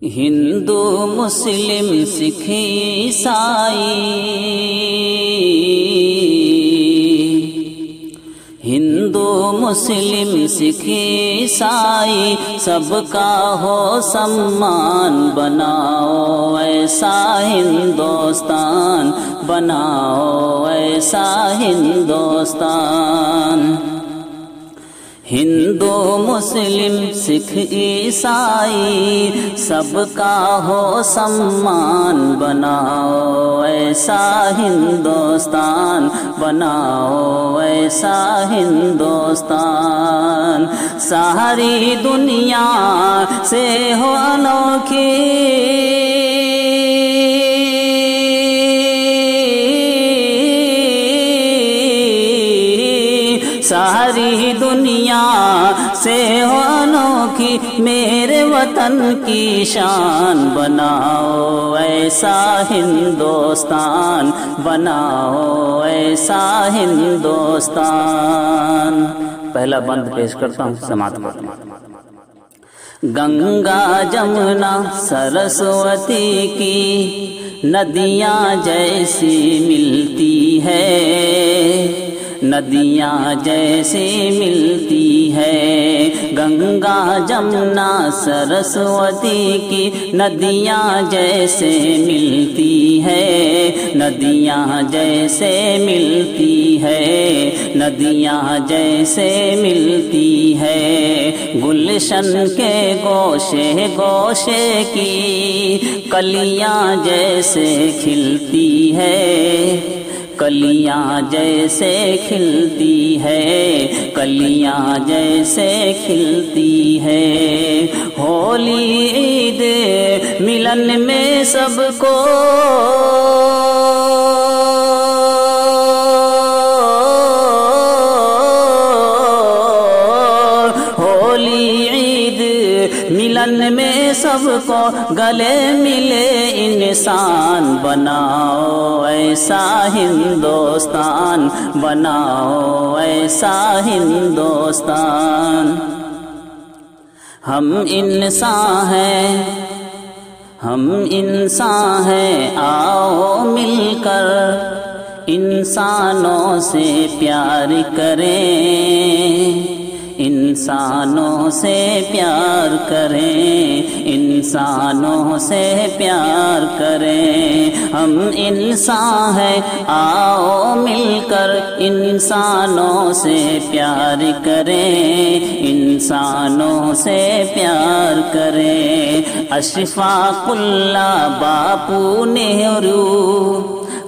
ہندو مسلم سکھ عیسائی، ہندو مسلم سکھ عیسائی سب کا ہو سمان، بناؤ ایسا ہندوستان، بناؤ ایسا ہندوستان۔ ہندو مسلم سکھ عیسائی سب کا ہو سمان، بناؤ ایسا ہندوستان، بناؤ ایسا ہندوستان۔ ساری دنیا سے ہو انوکھی ساری دنیا سے ہو انوکھی میرے وطن کی شان، بناؤ ایسا ہندوستان، بناؤ ایسا ہندوستان۔ پہلا بند پیش کرتا ہوں، سماعت کرتا ہوں۔ گنگا جمنا سرسوتی کی ندیاں جیسی ملتی ہے، ندیاں جیسی ملتی ہے۔ گنگا جمنا سرسوتی کی ندیاں جیسے ملتی ہے، ندیاں جیسے ملتی ہے، ندیاں جیسے ملتی ہے۔ گلشن کے گوشے گوشے کی کلیاں جیسے کھلتی ہے، کلیاں جیسے کھلتی ہے، کلیاں جیسے کھلتی ہے۔ ہولی عید ملن میں سب کو ملن میں سب کو گلے ملے انسان، بناؤ ایسا ہندوستان، بناؤ ایسا ہندوستان۔ ہم انسان ہیں، ہم انسان ہیں، آؤ مل کر انسانوں سے پیار کریں، انسانوں سے پیار کریں، انسانوں سے پیار کریں۔ ہم انسان ہیں، آؤ مل کر انسانوں سے پیار کریں، انسانوں سے پیار کریں۔ اشفاق اللہ باپو نہرو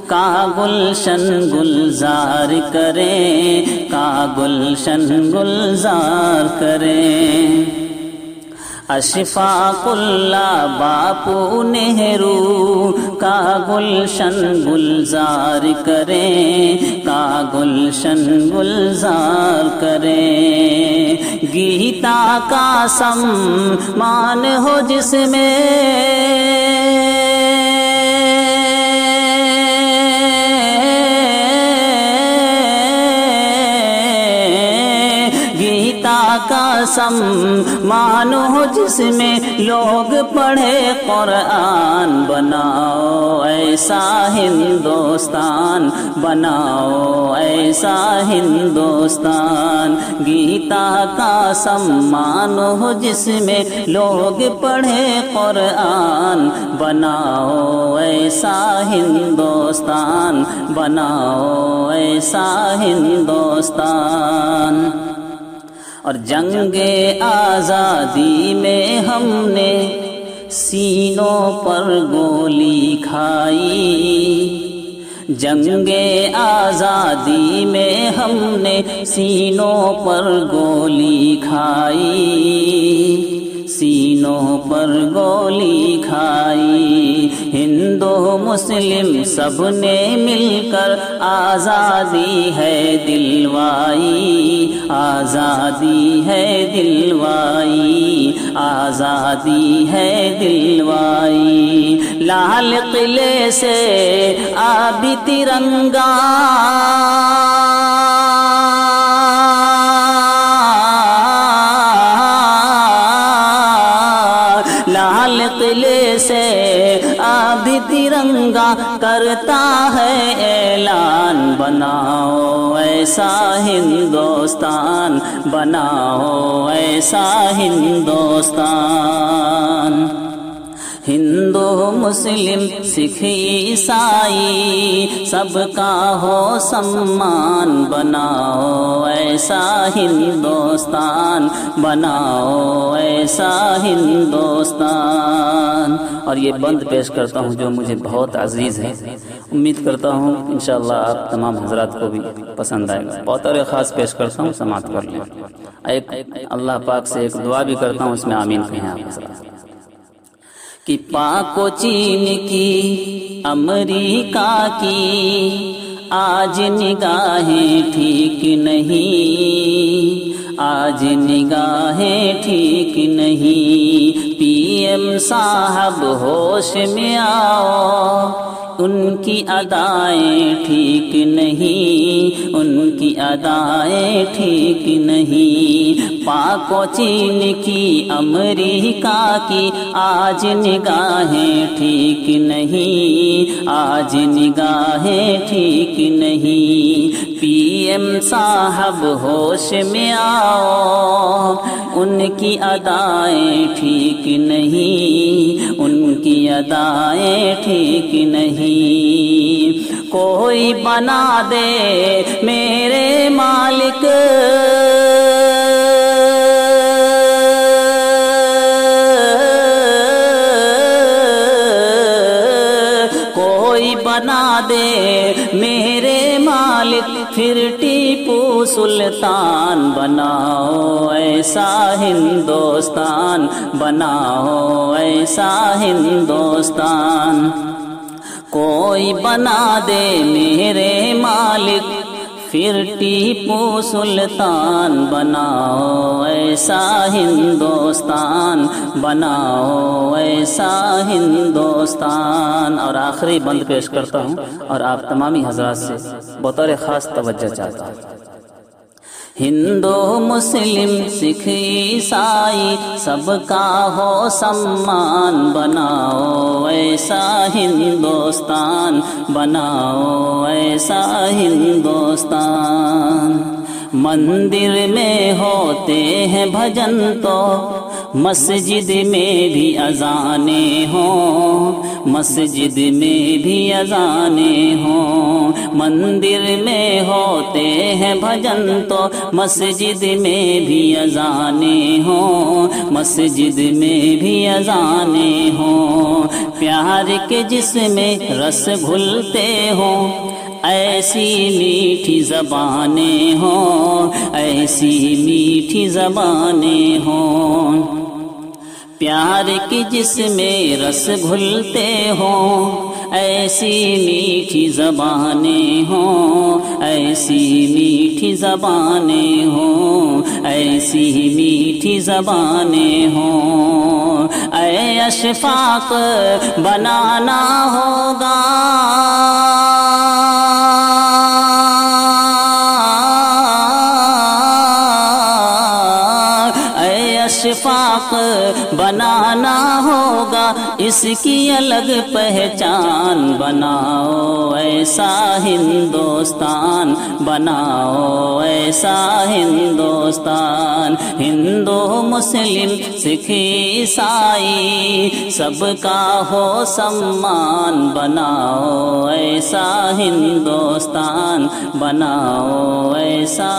کا گلشن گلزار کریں، کا گلشن گلزار کریں۔ اشفاق اللہ باپو نہرو کا گلشن گلزار کریں، کا گلشن گلزار کریں۔ گیتا کا سمان ہو جس میں، کا سمان ہو جس میں لوگ پڑھے قرآن، بناؤ ایسا ہندوستان، بناؤ ایسا ہندوستان۔ گیتا کا سمان ہو جس میں لوگ پڑھے قرآن، بناؤ ایسا ہندوستان، بناؤ ایسا ہندوستان۔ اور جنگ آزادی میں ہم نے سینوں پر گولی کھائی، جنگ آزادی میں ہم نے سینوں پر گولی کھائی، سینوں پر گولی کھائی۔ ہندو مسلم سب نے مل کر آزادی ہے دلوائی، آزادی ہے دلوائی، آزادی ہے دلوائی۔ لال قلعے سے آبی ترنگا، لال قلعے سے ابھی ترنگا کرتا ہے اعلان، بناؤ ایسا ہندوستان، بناؤ ایسا ہندوستان۔ ہندو مسلم سکھ عیسائی سب کا ہو سمان، بناؤ ایسا ہندوستان، بناؤ ایسا ہندوستان۔ اور یہ بند پیش کرتا ہوں جو مجھے بہت عزیز ہے، امید کرتا ہوں انشاءاللہ آپ تمام حضرات کو بھی پسند آئے گا۔ بہت اور خاص پیش کرتا ہوں، سماعت کر لیں۔ ایک اللہ پاک سے ایک دعا بھی کرتا ہوں، اس میں آمین کہیں آپ حضرات۔ کہ پاک و چین کی امریکہ کی آج نگاہیں ٹھیک نہیں، آج نگاہیں ٹھیک نہیں۔ پی ایم صاحب ہوش میں آؤ، ان کی ادائیں ٹھیک نہیں، ان کی ادائیں ٹھیک نہیں۔ پاک و چین کی امریکہ کی آج نگاہیں ٹھیک نہیں، آج نگاہیں ٹھیک نہیں۔ پی ایم صاحب ہوش میں آؤ، ان کی ادائیں ٹھیک نہیں، ان کی ادائیں ٹھیک نہیں۔ کوئی بنا دے میرے مالک بنا دے میرے مالک، پھر ٹیپو سلطان، بناؤ ایسا ہندوستان، بناؤ ایسا ہندوستان۔ کوئی بنا دے میرے مالک، پھر ٹیپو سلطان، بناؤ ایسا ہندوستان، بناؤ ایسا ہندوستان۔ اور آخری بند پیش کرتا ہوں اور آپ تمامی حضرات سے بطور خاص توجہ چاہتا ہوں۔ ہندو مسلم سکھ عیسائی سب کا ہو سمان، بناؤ ایسا ہندوستان، بناؤ ایسا ہندوستان۔ مندر میں ہوتے ہیں بھجن تو مسجد میں بھی اذانیں ہوں، مسجد میں بھی اذانیں ہوں۔ مندر میں ہوتے ہیں بھجن تو مسجد میں بھی اذانیں ہوں، مسجد میں بھی اذانیں ہوں۔ پیار کے جس میں رس گھلتے ہوں، ایسی میٹھی زبانیں ہوں، ایسی میٹھی زبانیں ہوں۔ پیار کی جس میں رس گھلتے ہوں، ایسی میٹھی زبانیں ہوں، ایسی میٹھی زبانیں ہوں، ایسی میٹھی زبانیں ہوں۔ اے اشفاق بنانا ہوگا، اشفاق بنانا ہوگا، اس کی الگ پہچان، بناؤ ایسا ہندوستان، بناؤ ایسا ہندوستان۔ ہندو مسلم سکھ عیسائی سب کا ہو سمان، بناؤ ایسا ہندوستان، بناؤ ایسا